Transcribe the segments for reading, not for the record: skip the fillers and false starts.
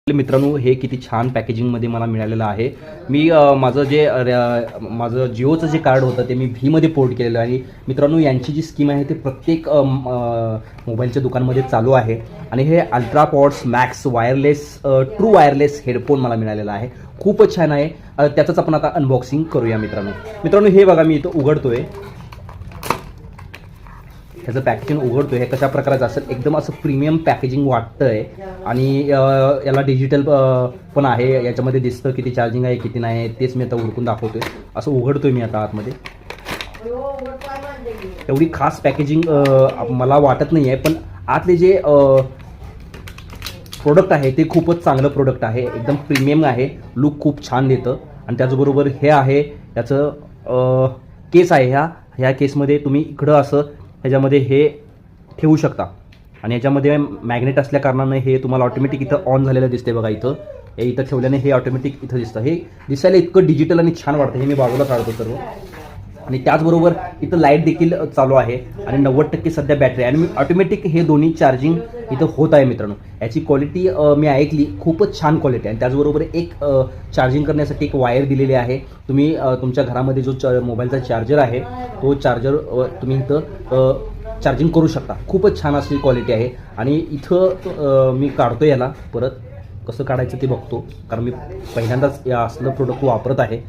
मित्रांनो, हे किती छान पॅकेजिंगमध्ये मला मिळालेलं आहे. मी माझं जिओचं जे कार्ड होतं ते मी व्हीमध्ये पोर्ट केलेलं आहे. आणि मित्रांनो, यांची जी स्कीम आहे ते प्रत्येक मोबाईलच्या दुकानमध्ये चालू आहे. आणि हे ultra pods max wireless true wireless headphone मला मिळालेला आहे. खूपच छान आहे. त्याचंच आपण आता अनबॉक्सिंग करूया मित्रांनो. हे बघा, मी इथं उघडतोय. ह्याचं पॅकेजिंग उघडतो. हे कशा प्रकारचं असेल, एकदम असं प्रीमियम पॅकेजिंग वाटतं आहे. आणि याला डिजिटल पण आहे. याच्यामध्ये दिसतं किती चार्जिंग आहे किती नाही आहे, तेच मी आता उडकून दाखवतोय. असं उघडतोय मी आता आतमध्ये. एवढी खास पॅकेजिंग मला वाटत नाही आहे, पण आतले जे प्रोडक्ट आहे ते खूपच चांगलं प्रोडक्ट आहे. एकदम प्रीमियम आहे. लुक खूप छान देतं. आणि त्याचबरोबर हे आहे त्याचं केस आहे. ह्या केसमध्ये तुम्ही इकडं असं ह्याच्यामध्ये हे ठेवू शकता. आणि याच्यामध्ये मॅग्नेट असल्या कारणानं हे तुम्हाला ऑटोमॅटिक इथं ऑन झालेलं दिसते बघा. इथं ठेवल्याने हे ऑटोमॅटिक इथं दिसतं. हे दिसायला इतकं डिजिटल आणि छान वाटतं. हे मी बाजूला काढतो सर्व. आणि त्याचबरोबर इथं लाईट देखील चालू आहे. आणि 90% सध्या बॅटरी आहे. आणि मी ऑटोमॅटिक हे दोन्ही चार्जिंग इथं होत आहे मित्रांनो. याची क्वालिटी मी ऐकली, खूपच छान क्वालिटी आहे. त्याचबरोबर एक चार्जिंग करण्यासाठी एक वायर दिलेली आहे. तुम्ही तुमच्या घरामध्ये जो मोबाईलचा चार्जर आहे तो चार्जर तुम्ही इथं चार्जिंग करू शकता. खूपच छान अशी क्वालिटी आहे. आणि इथं मी काढतो याला परत. कसं काढायचं ते बघतो, कारण मी पहिल्यांदाच या असलं प्रोडक्ट वापरत आहे.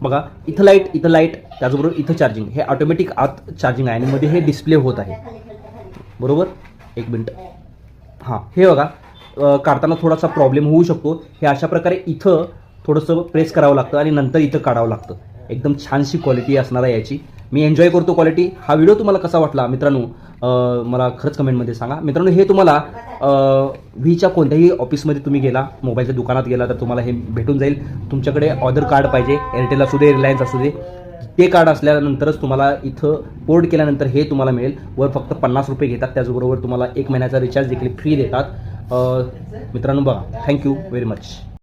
बघा, इथं लाईट त्याचबरोबर इथं चार्जिंग. हे ऑटोमॅटिक आत चार्जिंग आहे आणि मध्ये हे डिस्प्ले होत आहे. बरोबर, एक मिनटं. हां, हे बघा, काढताना थोडासा प्रॉब्लेम होऊ शकतो. हे अशा प्रकारे इथं थोडंसं प्रेस करावं लागतं आणि नंतर इथं काढावं लागतं. एकदम छानशी क्वालिटी असणार आहे याची. मी एन्जॉय करतो क्वालिटी. हा व्हिडिओ तुम्हाला कसा वाटला मित्रांनो, मला खरंच कमेंटमध्ये सांगा. मित्रांनो, हे तुम्हाला व्हीच्या कोणत्याही ऑफिसमध्ये तुम्ही गेला, मोबाईलच्या दुकानात गेला तर तुम्हाला हे भेटून जाईल. तुमच्याकडे ऑदर कार्ड पाहिजे, एअरटेल असू दे, रिलायन्स असू दे, ते कार्ड असल्यानंतरच तुम्हाला इथं पोर्ट केल्यानंतर हे तुम्हाला मिळेल. वर फक्त 50 रुपये घेतात. त्याचबरोबर तुम्हाला 1 महिन्याचा रिचार्ज देखील फ्री देतात. मित्रांनो बघा, थँक्यू व्हेरी मच.